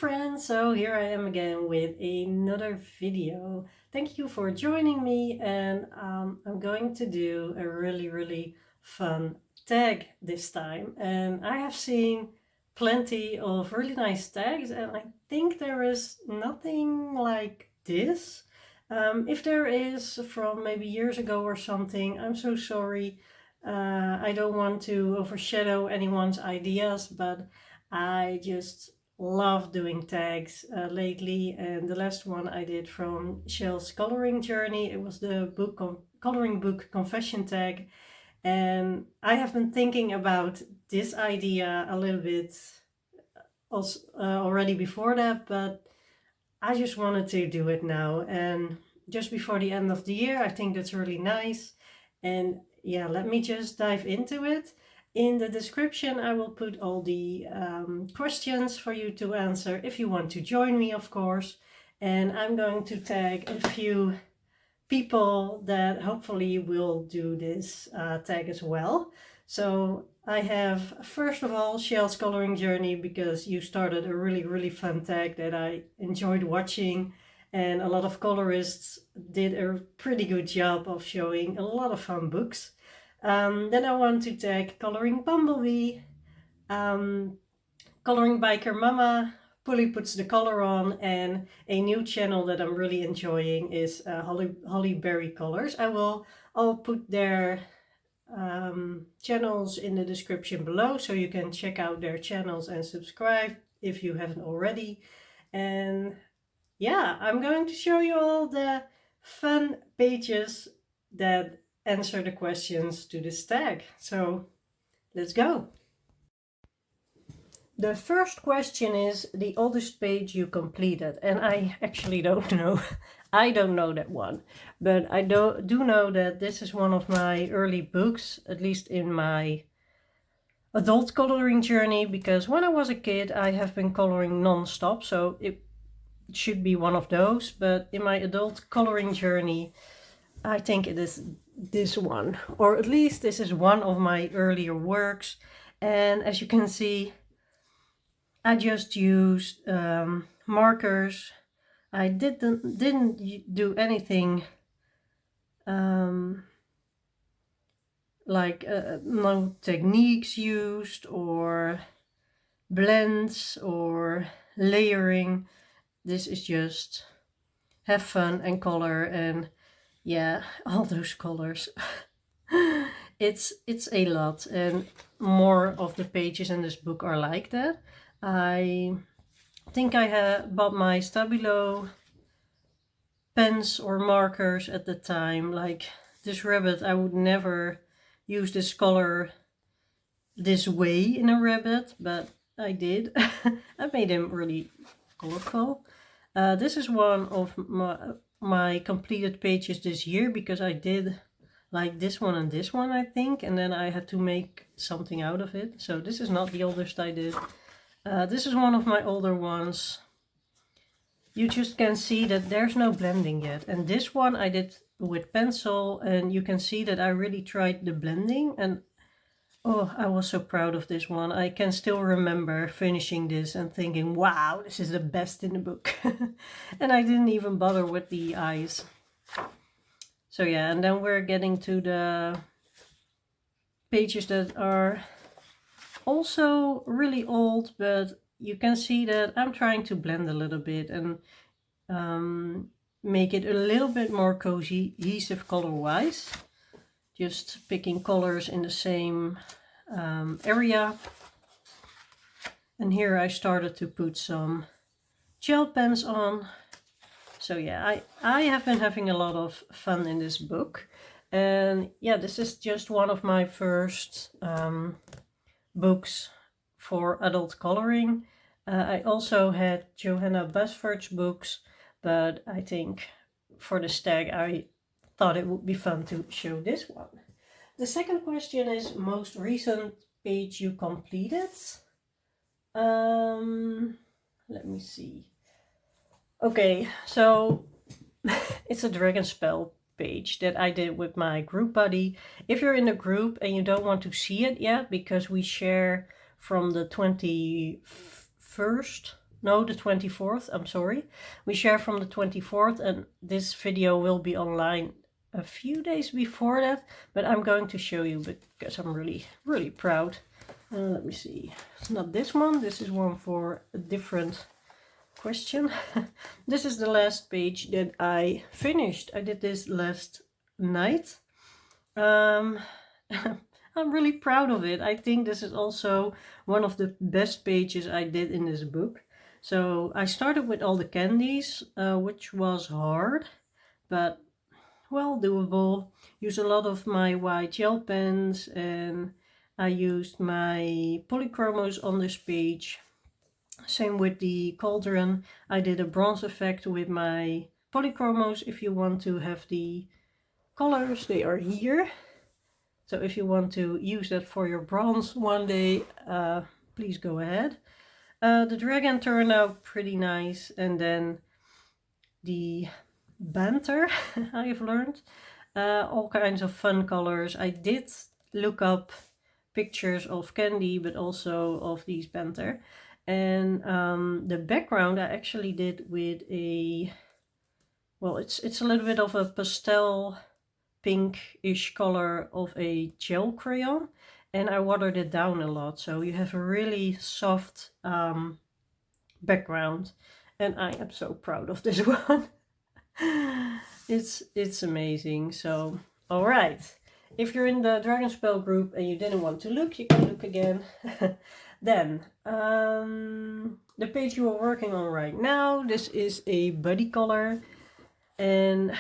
friends, so here I am again with another video. Thank you for joining me, and I'm going to do a really fun tag this time. And I have seen plenty of really nice tags, and I think there is nothing like this. If there is from maybe years ago or something, I'm so sorry. I don't want to overshadow anyone's ideas, but I just love doing tags lately, and the last one I did from Shell's coloring journey, it was the coloring book confession tag, and I have been thinking about this idea a little bit also, already before that, but I just wanted to do it now, and just before the end of the year, I think that's really nice. And yeah, let me just dive into it. In the description, I will put all the questions for you to answer if you want to join me, of course. And I'm going to tag a few people that hopefully will do this tag as well. So I have, first of all, Shell's coloring journey, because you started a really fun tag that I enjoyed watching, and a lot of colorists did a pretty good job of showing a lot of fun books. Then I want to tag Coloring Bumblebee, Coloring Biker Mama, Polly Puts the Color On, and a new channel that I'm really enjoying is Holly Berry Colors. I'll put their channels in the description below, so you can check out their channels and subscribe if you haven't already. And yeah, I'm going to show you all the fun pages that answer the questions to this tag. So let's go. The first question is the oldest page you completed, and I actually don't know. I don't know that one, but I do know that this is one of my early books, at least in my adult coloring journey, because when I was a kid I have been coloring non-stop, so it should be one of those. But in my adult coloring journey, I think it is this one, or at least this is one of my earlier works. And as you can see, I just used markers. I didn't do anything like no techniques used or blends or layering. This is just have fun and color, and yeah, all those colors. It's a lot, and more of the pages in this book are like that. I think I had bought my Stabilo pens or markers at the time. Like this rabbit, I would never use this color this way in a rabbit, but I did. I made him really colorful. This is one of my completed pages this year, because I did like this one and this one, I think, and then I had to make something out of it. So this is not the oldest I did. This is one of my older ones. You just can see that there's no blending yet. And this one I did with pencil, and you can see that I really tried the blending, and oh, I was so proud of this one. I can still remember finishing this and thinking, wow, this is the best in the book. And I didn't even bother with the eyes. So yeah, and then we're getting to the pages that are also really old, but you can see that I'm trying to blend a little bit and make it a little bit more cohesive color-wise. Just picking colors in the same area. And here I started to put some gel pens on. So yeah, I have been having a lot of fun in this book. And yeah, this is just one of my first books for adult coloring. I also had Johanna Basford's books, but I think for this tag I thought it would be fun to show this one. The second question is most recent page you completed. Let me see. Okay, so it's a Dragon Spell page that I did with my group buddy. If you're in a group and you don't want to see it yet, because we share from the 21st no, the 24th, I'm sorry. We share from the 24th, and this video will be online a few days before that, but I'm going to show you because I'm really, really proud. Let me see. It's not this one. This is one for a different question. This is the last page that I finished. I did this last night. I'm really proud of it. I think this is also one of the best pages I did in this book. So I started with all the candies, which was hard, but well doable. Used a lot of my white gel pens, and I used my polychromos on this page. Same with the cauldron. I did a bronze effect with my polychromos. If you want to have the colors, they are here. So if you want to use that for your bronze one day, please go ahead. The dragon turned out pretty nice, and then the banter I've learned. All kinds of fun colors. I did look up pictures of candy, but also of these banter. And the background I actually did with a, well, it's a little bit of a pastel pinkish color of a gel crayon, and I watered it down a lot, so you have a really soft background, and I am so proud of this one. It's amazing. So all right, if you're in the Dragonspell group and you didn't want to look, you can look again. Then the page you are working on right now, this is a buddy color, and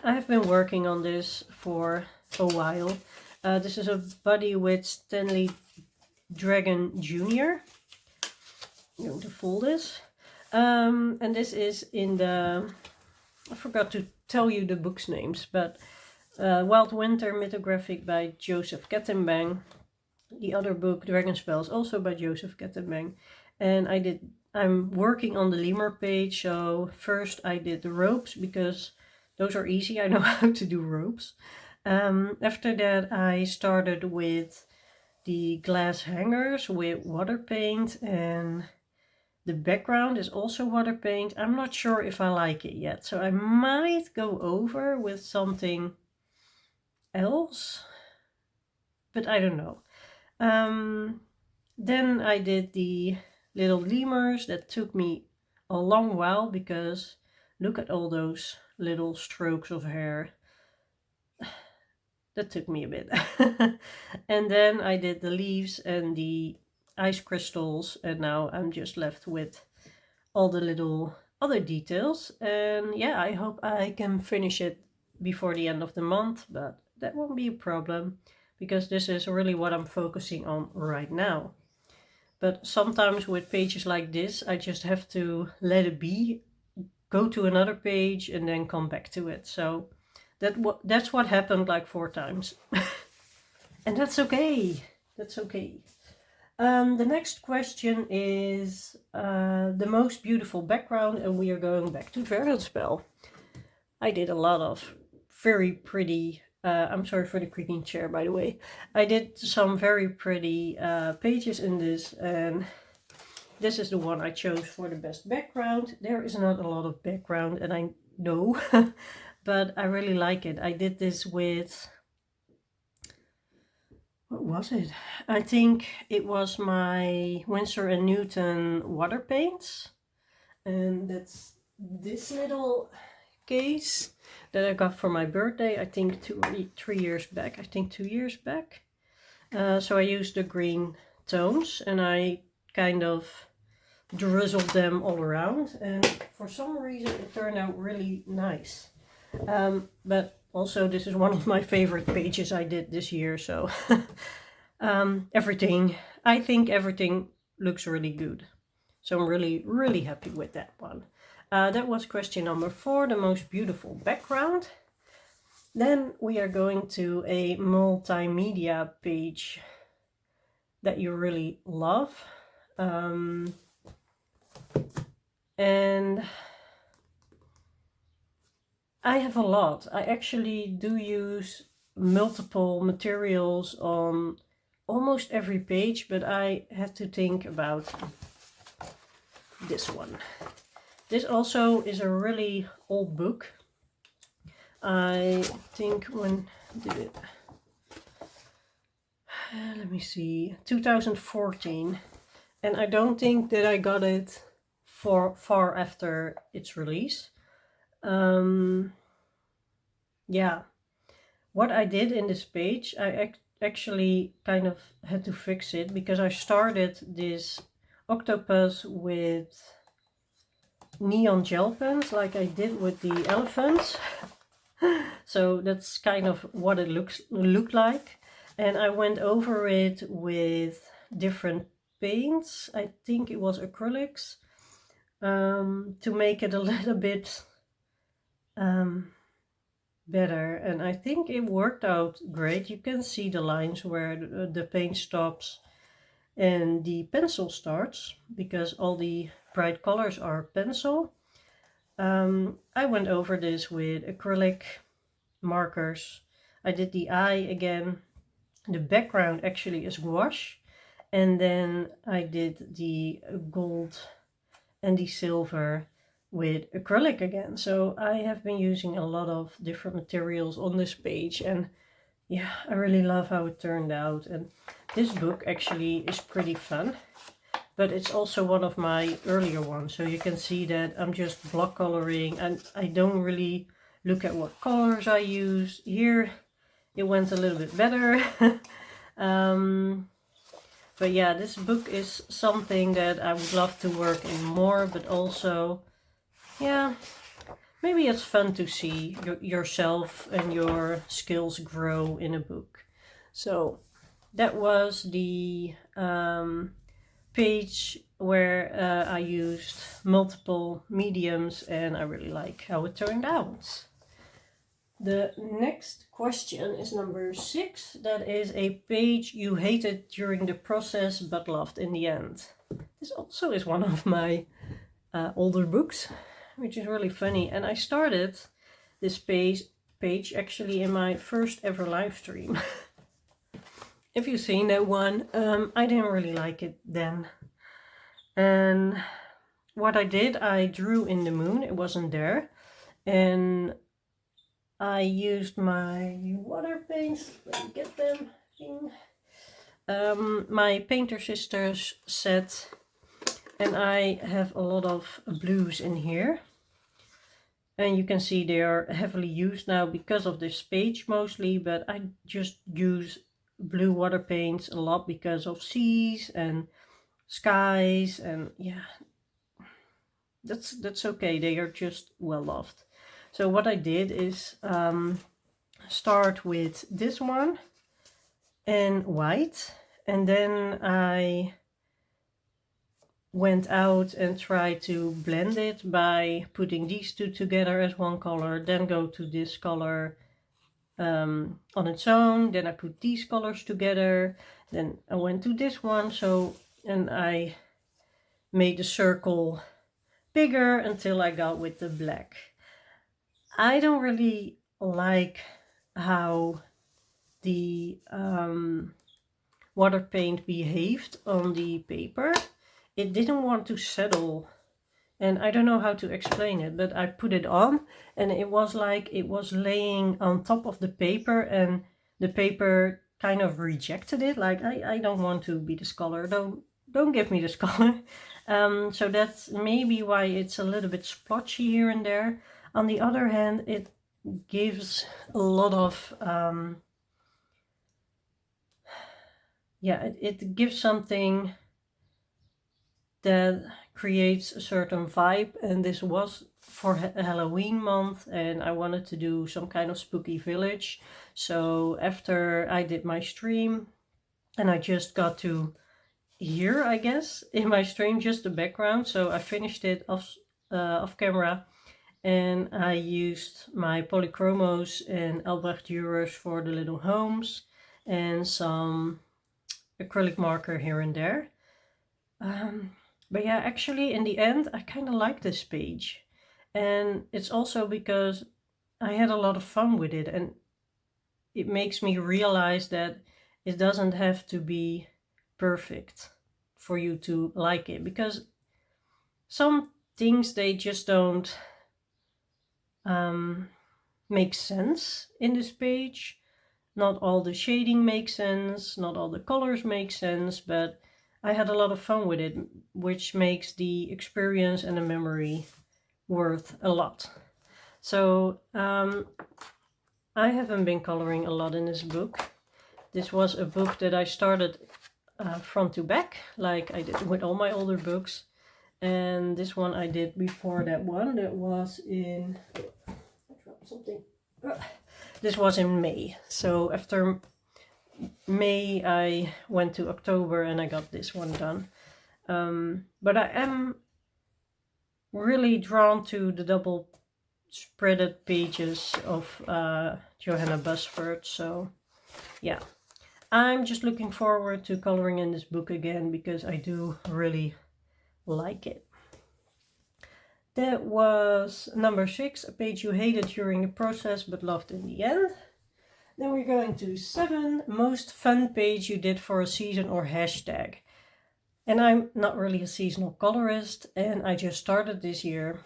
I have been working on this for a while. This is a buddy with Stanley Dragon Jr. I'm going to fold this. And this is in the, I forgot to tell you the book's names, but Wild Winter Mythographic by Joseph Kettenbang. The other book, Dragonspell, is also by Joseph Kettenbang. And I'm working on the lemur page, so first I did the ropes because those are easy. I know how to do ropes. After that I started with the glass hangers with water paint, and the background is also water paint. I'm not sure if I like it yet, so I might go over with something else, but I don't know. Then I did the little lemurs. That took me a long while because look at all those little strokes of hair. That took me a bit. And then I did the leaves and the ice crystals, and now I'm just left with all the little other details. And yeah, I hope I can finish it before the end of the month, but that won't be a problem because this is really what I'm focusing on right now. But sometimes with pages like this, I just have to let it be, go to another page, and then come back to it. So that's what happened like 4 times. And that's okay. That's okay. The next question is the most beautiful background, and we are going back to Dragonspell. I did a lot of very pretty, I'm sorry for the creaking chair, by the way. I did some very pretty pages in this, and this is the one I chose for the best background. There is not a lot of background, and I know, but I really like it. I did this with, what was it? I think it was my Winsor & Newton water paints, and that's this little case that I got for my birthday, I think 3 years back. I think 2 years back. So I used the green tones and I kind of drizzled them all around, and for some reason it turned out really nice. But also this is one of my favorite pages I did this year, so I think everything looks really good. So I'm really, really happy with that one. That was question number 4, the most beautiful background. Then we are going to a multimedia page that you really love. And I have a lot. I actually do use multiple materials on almost every page, but I had to think about this one. This also is a really old book. I think when did it? Let me see, 2014. And I don't think that I got it far after its release. Yeah, what I did in this page, I actually kind of had to fix it because I started this octopus with neon gel pens like I did with the elephants. So that's kind of what it looked like. And I went over it with different paints. I think it was acrylics, to make it a little bit better. And I think it worked out great. You can see the lines where the paint stops and the pencil starts, because all the bright colors are pencil. I went over this with acrylic markers. I did the eye again. The background actually is gouache, and then I did the gold and the silver with acrylic again. So I have been using a lot of different materials on this page, and yeah, I really love how it turned out. And this book actually is pretty fun, but it's also one of my earlier ones. So you can see that I'm just block coloring, and I don't really look at what colors I use. Here it went a little bit better. But yeah, this book is something that I would love to work in more, but also, yeah, maybe it's fun to see yourself and your skills grow in a book. So that was the page where I used multiple mediums, and I really like how it turned out. The next question is number 6. That is a page you hated during the process but loved in the end. This also is one of my older books, which is really funny. And I started this page actually in my first ever live stream. If you've seen that one, I didn't really like it then. And what I did, I drew in the moon. It wasn't there. And I used my water paints. Let me get them. My Painter Sisters set, and I have a lot of blues in here. And you can see they are heavily used now because of this page mostly, but I just use blue water paints a lot because of seas and skies, and yeah, that's okay. They are just well loved. So what I did is start with this one in white, and then I went out and tried to blend it by putting these two together as one color, then go to this color on its own, then I put these colors together, then I went to this one, and I made the circle bigger until I got with the black. I don't really like how the water paint behaved on the paper. It didn't want to settle, and I don't know how to explain it, but I put it on and it was like it was laying on top of the paper, and the paper kind of rejected it, like I don't want to be this color, don't give me this color. So that's maybe why it's a little bit splotchy here and there. On the other hand, it gives a lot of it gives something that creates a certain vibe, and this was for Halloween month, and I wanted to do some kind of spooky village. So after I did my stream, and I just got to here, I guess, in my stream, just the background, so I finished it off camera, and I used my Polychromos and Albrecht Dürers for the little homes, and some acrylic marker here and there. But yeah, actually in the end I kind of like this page, and it's also because I had a lot of fun with it, and it makes me realize that it doesn't have to be perfect for you to like it, because some things, they just don't make sense in this page. Not all the shading makes sense, not all the colors make sense, but I had a lot of fun with it, which makes the experience and the memory worth a lot. So I haven't been coloring a lot in this book. This was a book that I started front to back, like I did with all my older books. And this one I did before that one. That was in... I dropped something. This was in May. So after May, I went to October and I got this one done. But I am really drawn to the double spreaded pages of Johanna Basford. So yeah, I'm just looking forward to coloring in this book again because I do really like it. That was number 6, a page you hated during the process but loved in the end. Then we're going to 7, most fun page you did for a season or hashtag. And I'm not really a seasonal colorist, and I just started this year.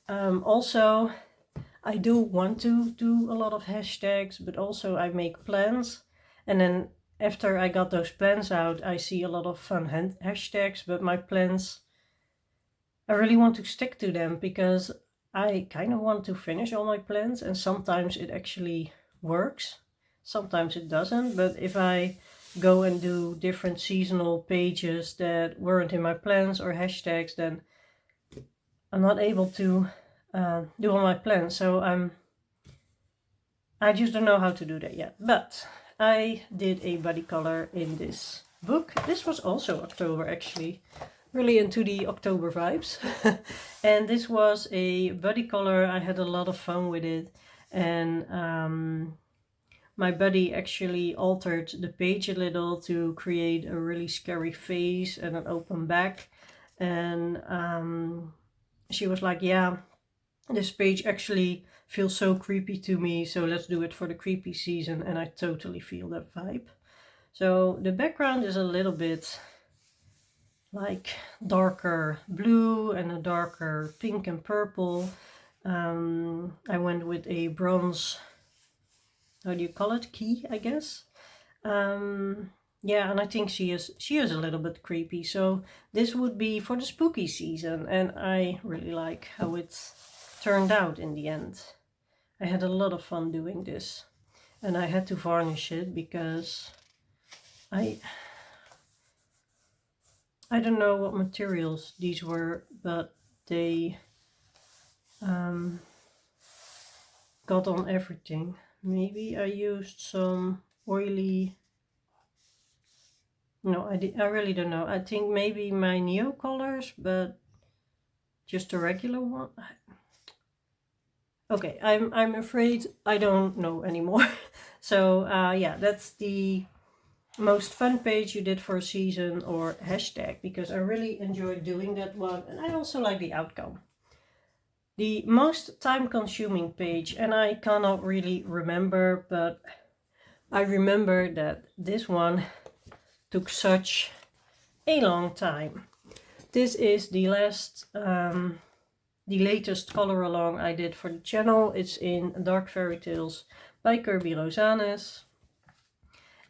Also, I do want to do a lot of hashtags, but also I make plans. And then after I got those plans out, I see a lot of fun hashtags, but my plans, I really want to stick to them because I kind of want to finish all my plans, and sometimes it actually works, sometimes it doesn't. But if I go and do different seasonal pages that weren't in my plans or hashtags, then I'm not able to do all my plans. So I just don't know how to do that yet. But I did a body color in this book. This was also October, actually. Really into the October vibes. And this was a body color. I had a lot of fun with it. And my buddy actually altered the page a little to create a really scary face and an open back. And she was like, yeah, this page actually feels so creepy to me, so let's do it for the creepy season. And I totally feel that vibe. So the background is a little bit like darker blue and a darker pink and purple. I went with a bronze, how do you call it, key, I guess. Yeah, and I think she is a little bit creepy. So this would be for the spooky season, and I really like how it turned out in the end. I had a lot of fun doing this, and I had to varnish it because I don't know what materials these were, but they got on everything. Maybe I used some oily... No, I really don't know. I think maybe my Neo colors, but just a regular one. Okay, I'm afraid I don't know anymore. So yeah, that's the most fun page you did for a season or hashtag, because I really enjoyed doing that one, and I also like the outcome. The most time-consuming page, and I cannot really remember, but I remember that this one took such a long time. This is the last, the latest color along I did for the channel. It's in Dark Fairy Tales by Kirby Rosanes.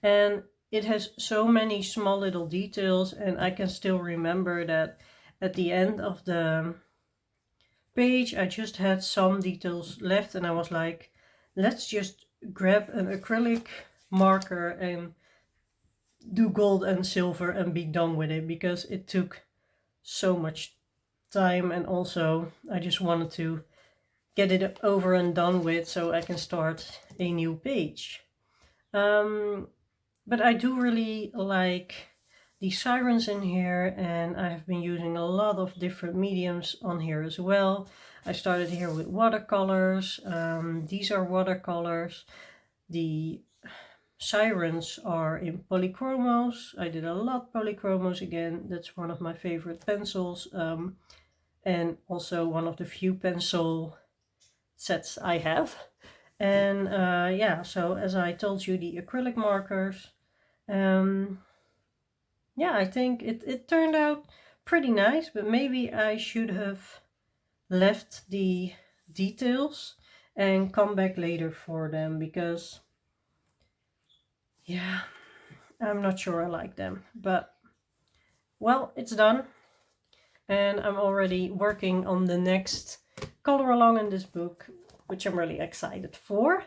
And it has so many small little details, and I can still remember that at the end of the page I just had some details left, and I was like, let's just grab an acrylic marker and do gold and silver and be done with it, because it took so much time, and also I just wanted to get it over and done with so I can start a new page. But I do really like the sirens in here, and I have been using a lot of different mediums on here as well. I started here with watercolors. These are watercolors. The sirens are in polychromos. I did a lot polychromos again. That's one of my favorite pencils, and also one of the few pencil sets I have. And yeah, so as I told you, the acrylic markers. Yeah, I think it turned out pretty nice, but maybe I should have left the details and come back later for them, because yeah, I'm not sure I like them. But well, it's done, and I'm already working on the next color along in this book, which I'm really excited for.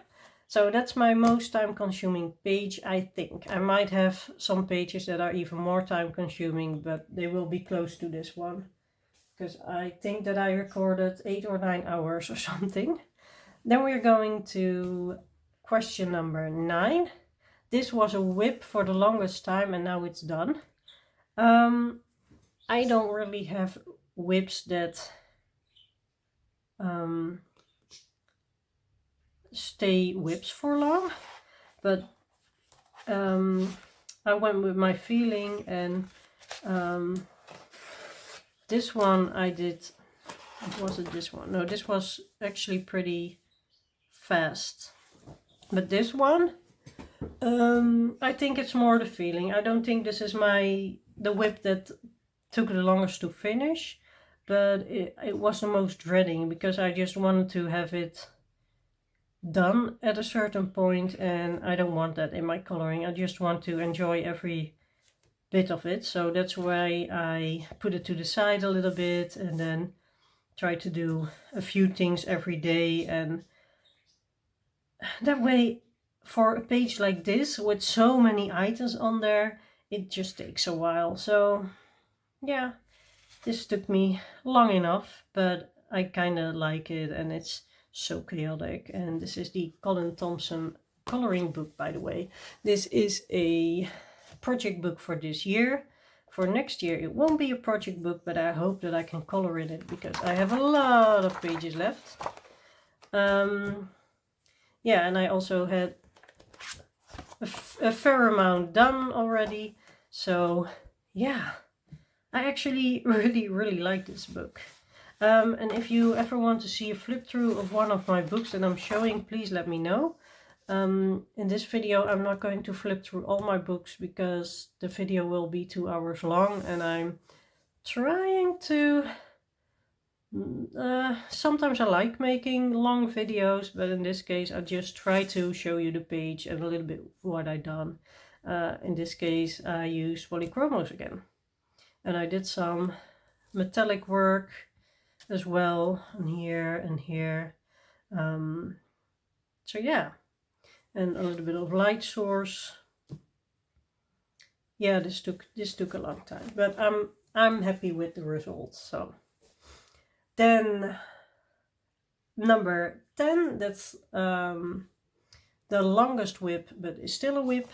So that's my most time consuming page, I think. I might have some pages that are even more time consuming, but they will be close to this one, because I think that I recorded 8 or 9 hours or something. Then we're going to question number 9. This was a whip for the longest time, and now it's done. I don't really have whips that stay whips for long, but I went with my feeling, and this one I did, was it this one? No, this was actually pretty fast. But this one, I think it's more the feeling. I don't think this is the whip that took the longest to finish, but it was the most dreading, because I just wanted to have it done at a certain point, and I don't want that in my coloring. I just want to enjoy every bit of it. So that's why I put it to the side a little bit, and then try to do a few things every day. And that way, for a page like this with so many items on there, it just takes a while. So yeah, this took me long enough, but I kind of like it, and it's so chaotic. And this is the Colin Thompson coloring book, by the way. This is a project book for this year. For next year it won't be a project book, but I hope that I can color in it, because I have a lot of pages left. Yeah, and I also had a fair amount done already. So yeah, I actually really like this book. And if you ever want to see a flip through of one of my books that I'm showing, please let me know. In this video I'm not going to flip through all my books, because the video will be 2 hours long, and I'm trying to... sometimes I like making long videos, but in this case I just try to show you the page and a little bit what I done. In this case I used polychromos again, and I did some metallic work as well, and here and here. So yeah, and a little bit of light source. Yeah, this took a long time, but I'm happy with the results. So then number 10, that's the longest whip, but it's still a whip.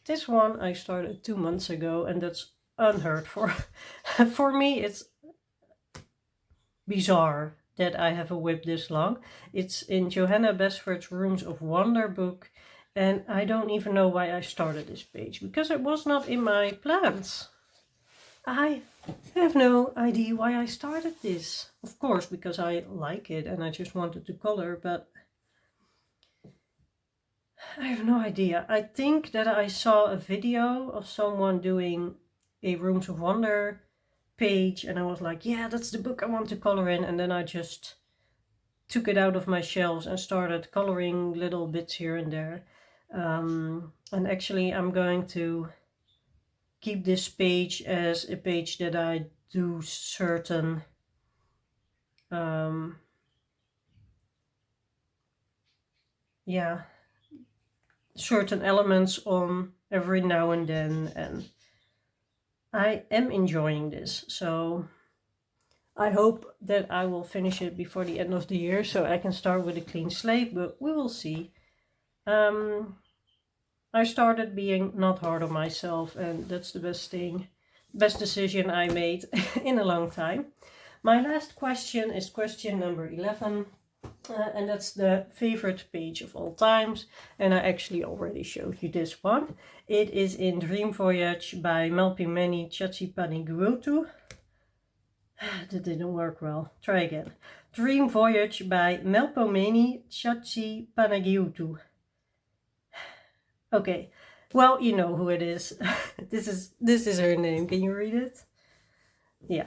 This one I started 2 months ago, and that's unheard for for me. It's bizarre that I have a whip this long. It's in Johanna Basford's Rooms of Wonder book, and I don't even know why I started this page, because it was not in my plans. I have no idea why I started this. Of course, because I like it and I just wanted to color, but I have no idea. I think that I saw a video of someone doing a Rooms of Wonder page, and I was like, yeah, that's the book I want to color in. And then I just took it out of my shelves and started coloring little bits here and there. And actually I'm going to keep this page as a page that I do certain certain elements on every now and then, and I am enjoying this. So I hope that I will finish it before the end of the year, so I can start with a clean slate, but we will see. I started being not hard on myself, and that's the best decision I made in a long time. My last question is question number 11, and that's the favorite page of all times, and I actually already showed you this one. It is in Dream Voyage by Melpomene Chatzipaniguotu. That didn't work well. Try again. Dream Voyage by Melpomene Chatzipaniguotu. Okay, well, you know who it is. This is her name. Can you read it? yeah.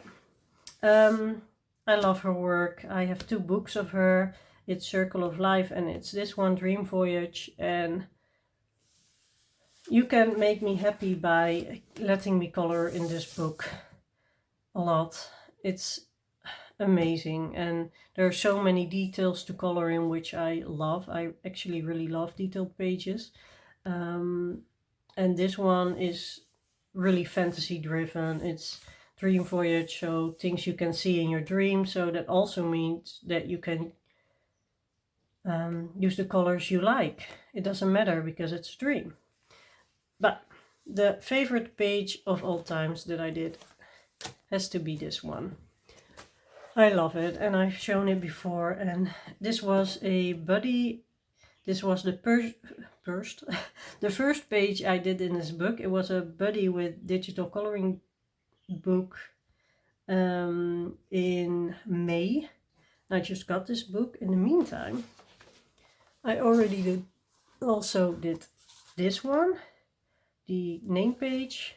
I love her work. I have 2 books of her. It's Circle of Life and it's this one, Dream Voyage. And you can make me happy by letting me color in this book a lot. It's amazing, and there are so many details to color in, which I love. I actually really love detailed pages. And this one is really fantasy driven. It's Dream Voyage, so things you can see in your dreams. So that also means that you can use the colors you like. It doesn't matter because it's a dream. But the favorite page of all times that I did has to be this one. I love it, and I've shown it before, and this was a buddy. This was the first the first page I did in this book. It was a buddy with digital coloring book in May. I just got this book. In the meantime, I already also did this one, the name page,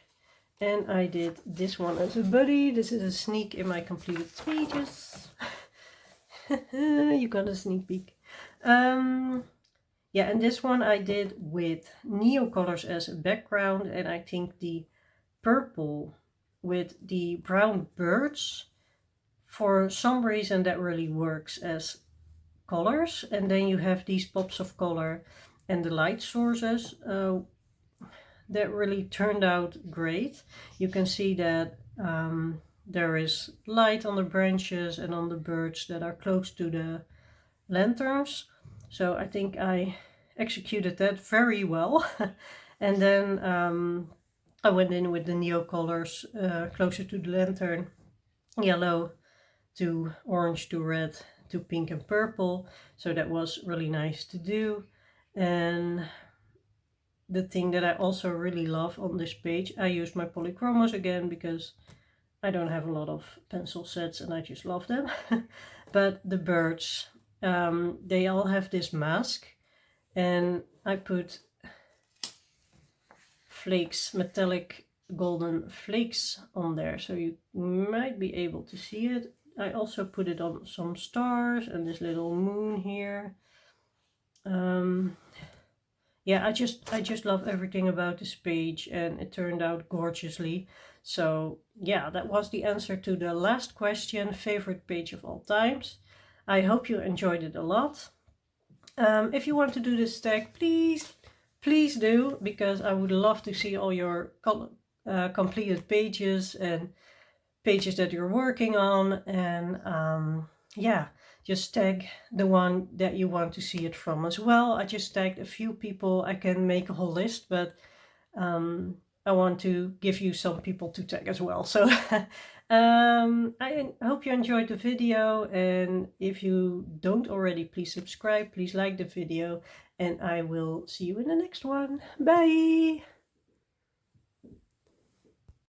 and I did this one as a buddy. This is a sneak in my completed pages. You got a sneak peek. Yeah, and this one I did with Neocolors as a background, and I think the purple with the brown birds, for some reason that really works as colors. And then you have these pops of color and the light sources that really turned out great. You can see that there is light on the branches and on the birds that are close to the lanterns. So I think I executed that very well. And then I went in with the Neocolors closer to the lantern, yellow to orange to red to pink and purple. So that was really nice to do. And the thing that I also really love on this page, I use my polychromos again because I don't have a lot of pencil sets and I just love them. But the birds, they all have this mask, and I put flakes, metallic golden flakes on there, so you might be able to see it. I also put it on some stars and this little moon here. Yeah, I just love everything about this page, and it turned out gorgeously. So yeah, that was the answer to the last question, favorite page of all times. I hope you enjoyed it a lot. If you want to do this tag, please do, because I would love to see all your completed pages and pages that you're working on. And yeah, just tag the one that you want to see it from as well. I just tagged a few people. I can make a whole list, but I want to give you some people to tag as well. So I hope you enjoyed the video, and if you don't already, please subscribe, please like the video, and I will see you in the next one. Bye!